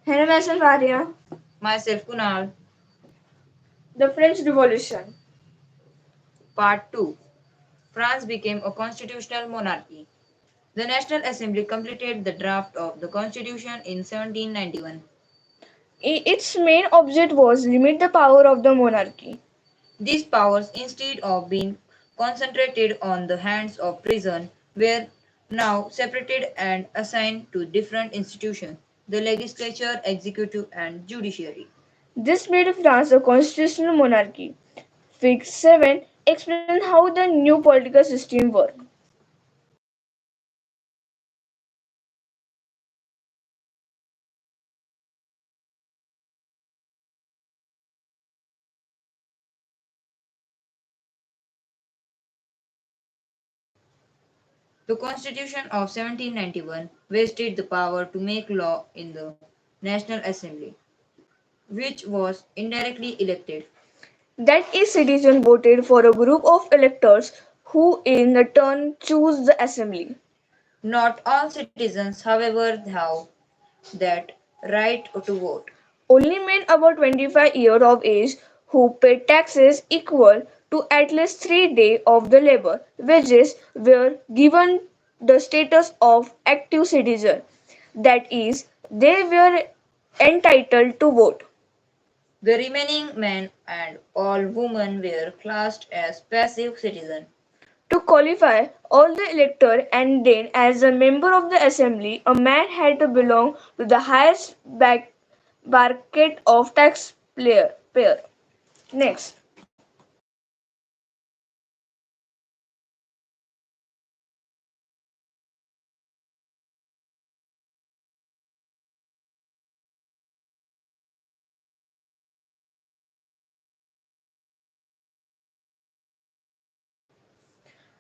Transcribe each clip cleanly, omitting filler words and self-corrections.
Hello, myself Arya. Myself Kunal. The French Revolution. Part 2. France became a constitutional monarchy. The National Assembly completed the draft of the Constitution in 1791. Its main object was limit the power of the monarchy. These powers, instead of being concentrated on the hands of prison, were now separated and assigned to different institutions: the legislature, executive, and judiciary. This made France a constitutional monarchy. Fig 7 explains how the new political system worked. The Constitution of 1791 vested the power to make law in the National Assembly, which was indirectly elected. That is, citizens voted for a group of electors who in turn choose the assembly. Not all citizens, however, have that right to vote. Only men above 25 years of age who paid taxes equal to at least 3 days of the labor wages were given the status of active citizen. That is, they were entitled to vote. The remaining men and all women were classed as passive citizens. To qualify all the electors and then as a member of the assembly, a man had to belong to the highest bracket of taxpayer. Next.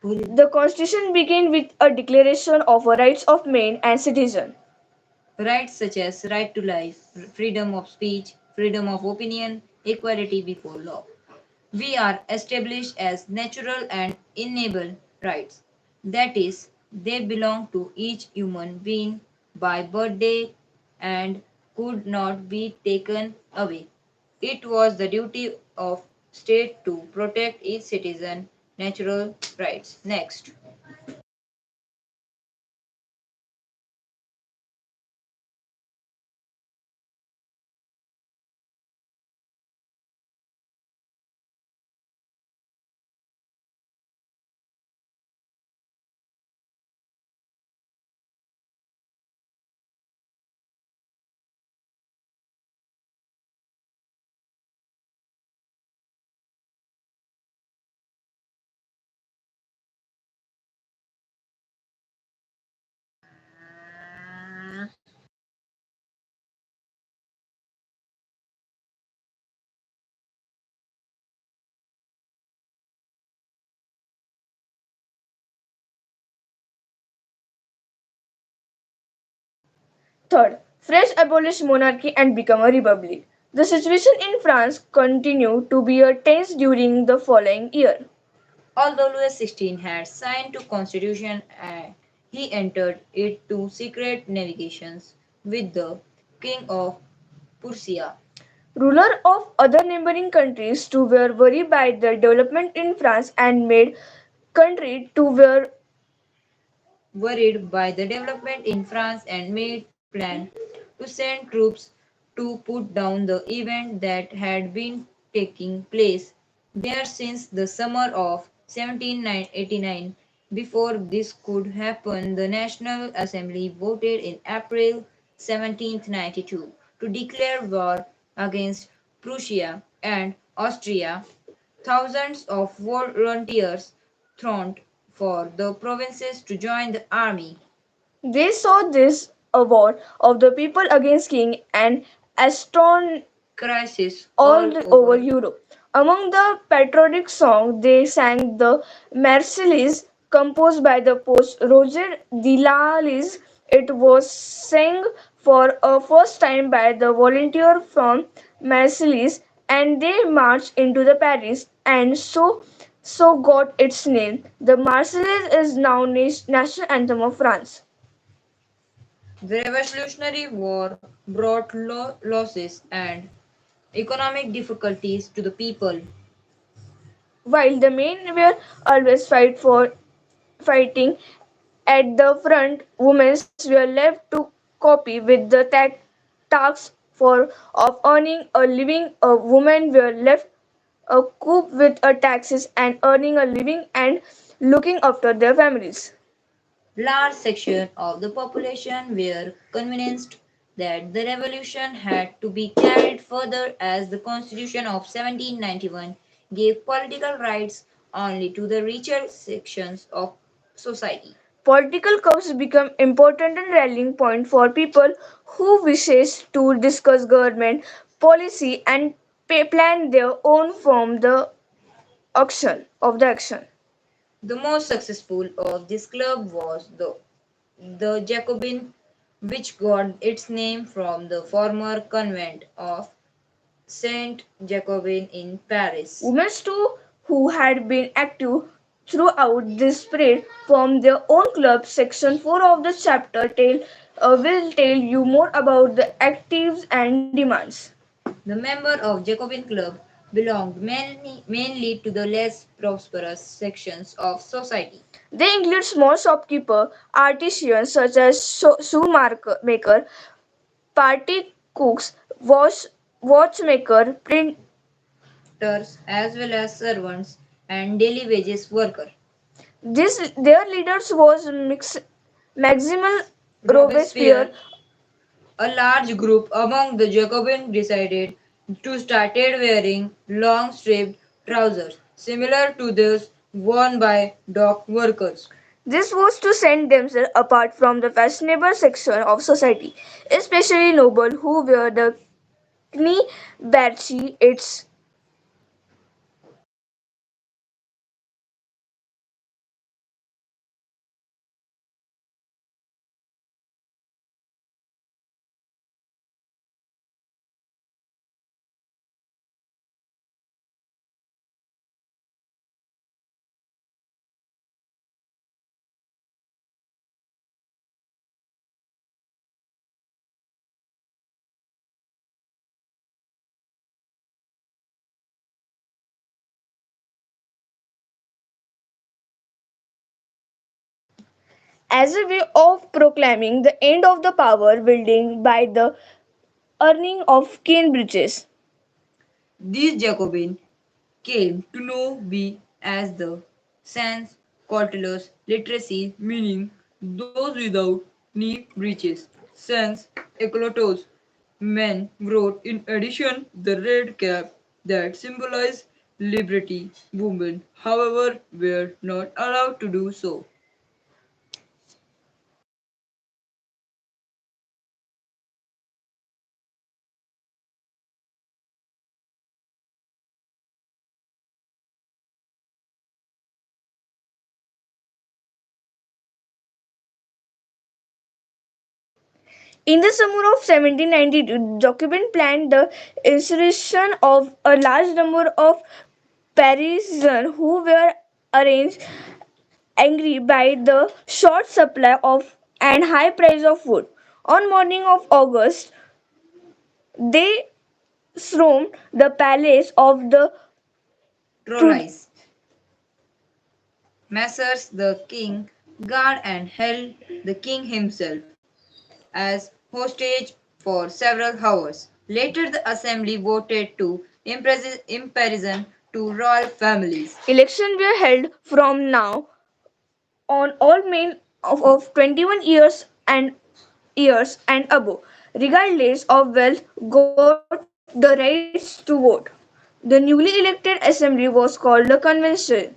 The constitution began with a declaration of the rights of men and citizens. Rights such as right to life, freedom of speech, freedom of opinion, equality before law. We are established as natural and inalienable rights. That is, they belong to each human being by birthday and could not be taken away. It was the duty of state to protect each citizen natural rights. Next. Third, French abolished monarchy and became a republic. The situation in France continued to be tense during the following year. Although Louis XVI had signed the constitution, he entered it to secret negotiations with the King of Prussia. Rulers of other neighboring countries too were worried by the development in France and made country too were Worried by the development in France and made plans to send troops to put down the event that had been taking place there since the summer of 1789. Before this could happen, the National Assembly voted in April 1792 to declare war against Prussia and Austria. Thousands of volunteers thronged for the provinces to join the army. they saw this a war of the people against king and Aston Crisis all all over over. Europe. Among the patriotic songs they sang the Marseillaise composed by the poet Roger de Lalis. It was sung for a first time by the volunteer from Marseilles and they marched into the Paris and so got its name. The Marseillaise is now national anthem of France. The Revolutionary War brought losses and economic difficulties to the people. While the men were always fighting at the front, women were left to copy with the task of earning a living. A woman were left a cope with a taxes and earning a living and looking after their families. Large sections of the population were convinced that the revolution had to be carried further as the Constitution of 1791 gave political rights only to the richer sections of society. Political clubs become important rallying point for people who wishes to discuss government policy and plan their own from the action. The most successful of this club was the Jacobin, which got its name from the former convent of Saint Jacobin in Paris. Women too, who had been active throughout this spread from their own clubs. Section 4 of the chapter will tell you more about the actives and demands. The members of Jacobin Club belonged mainly to the less prosperous sections of society. They include small shopkeeper, artisans such as shoe maker, party cooks, watchmaker, Printers as well as servants and daily wages workers. their leaders was Maximal Robespierre. Robespierre, a large group among the Jacobins decided to started wearing long striped trousers, similar to those worn by dock workers. This was to set themselves apart from the fashionable section of society, especially noble who wear the knee barchi. As a way of proclaiming the end of the power wielding by the earning of cane bridges. These Jacobins came to know be as the sans cautelous literacy, meaning those without knee breeches. Sans éclatos men wrote in addition the red cap that symbolized liberty. Women, however, were not allowed to do so. In the summer of 1792, Jacobin planned the insurrection of a large number of Parisians who were arranged angry by the short supply of and high price of food. On morning of August, they stormed the palace of the to Trolleys, Messrs. the King guard and held the king himself as hostage for several hours. Later, the assembly voted to imprison two royal families. election were held from now on all men of 21 years and above, regardless of wealth, got the rights to vote. The newly elected assembly was called the convention.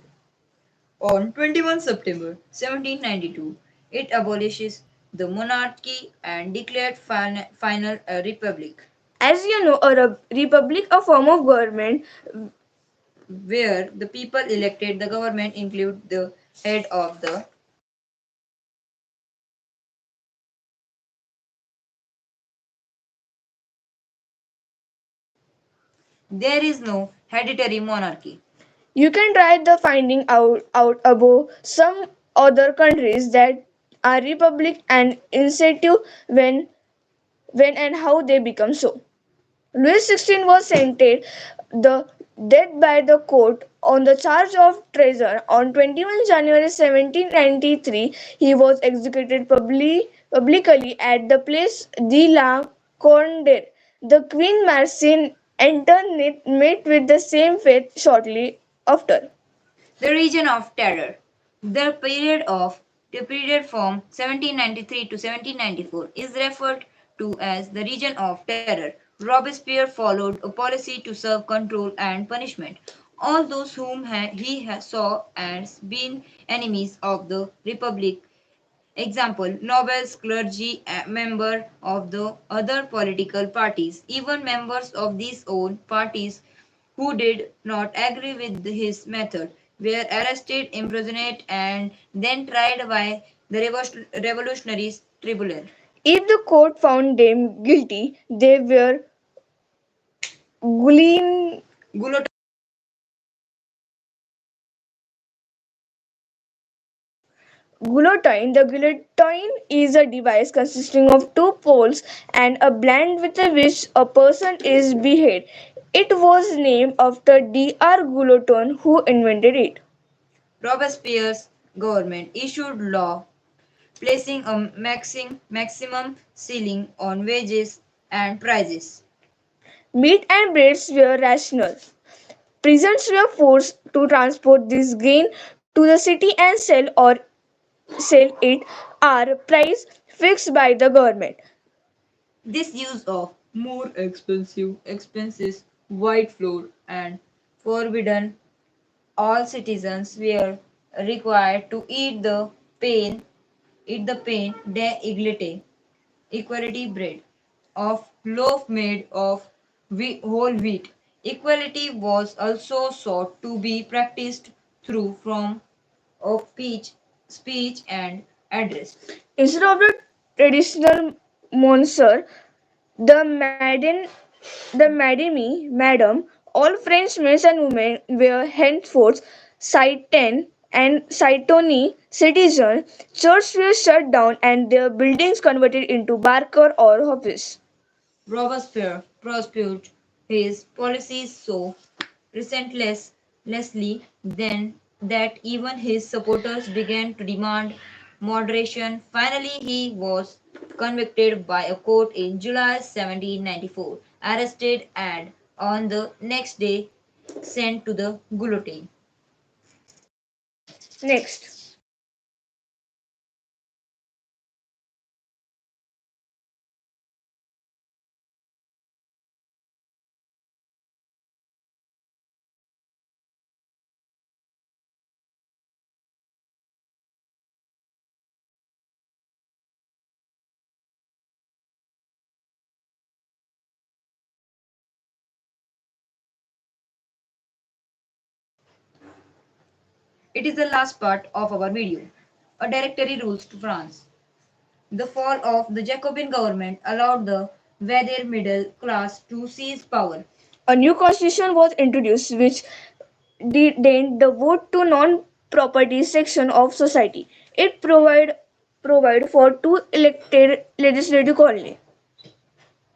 On 21 September 1792, it abolishes the monarchy and declared final a republic, As you know, a republic, a form of government. where the people elected the government include the head of the. There is no hereditary monarchy. You can try the finding out above some other countries that Are republic and incentive when and how they become so. Louis XVI was sentenced the death by the court on the charge of treason. On 21 January 1793, he was executed publicly at the Place de la Condé. The Queen Marcin Antoinette met with the same fate shortly after. The Region of Terror. The period from 1793 to 1794 is referred to as the Region of Terror. Robespierre followed a policy to serve control and punishment. All those whom saw as being enemies of the Republic, example, nobles, clergy, member of the other political parties, even members of these own parties who did not agree with his method, were arrested, imprisoned, and then tried by the revolutionary tribunal. If the court found them guilty, they were guillotined. Guillotine. The guillotine is a device consisting of two poles and a band with which a person is beheaded. It was named after Dr. Guillotine, who invented it. Robespierre's government issued law placing a maximum ceiling on wages and prices. Meat and breads were rational. Peasants were forced to transport this grain to the city and sell it at a price fixed by the government. This use of more expensive expenses, white flour, and forbidden all citizens were required to eat the pain de equality bread, of loaf made of whole wheat. Equality was also sought to be practiced through form of speech and address. Instead of the traditional Monsieur, the Madame, all French men and women were henceforth citoyen and citoyenne citizens. Churches were shut down and their buildings converted into barker or office. Robespierre pursued his policies so relentlessly then that even his supporters began to demand moderation. Finally, he was convicted by a court in July 1794, arrested, and on the next day sent to the guillotine. Next, It is the last part of our video. A directory rules to France. The fall of the Jacobin government allowed the wealthier middle class to seize power. a new constitution was introduced which detained the vote to non-property section of society. It provide for two elected legislative colonies.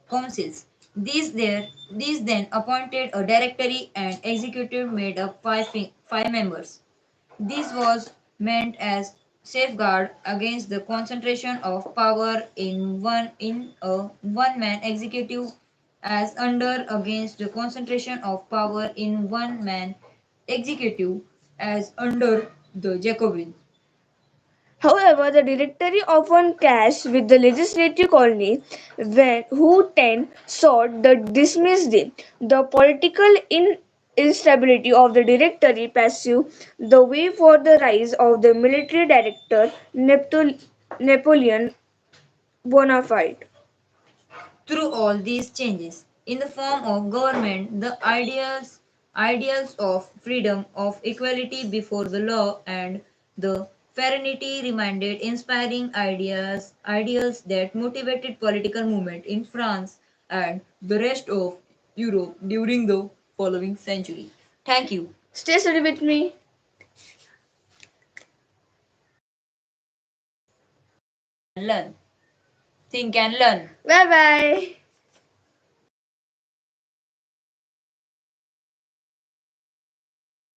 Councils. These then appointed a directory and executive made up five members. This was meant as safeguard against the concentration of power in a one man executive as under against the concentration of power in one man executive as under the Jacobin. However, the Directory often clashed with the legislative colony who then sought to dismiss them. The political instability of the Directory paved the way for the rise of the military director Napoleon Bonaparte. Through all these changes in the form of government, the ideals of freedom, of equality before the law, and the fraternity remained inspiring ideals that motivated political movement in France and the rest of Europe during the following century. Thank you. Stay steady with me. Learn. Think and learn. Bye bye.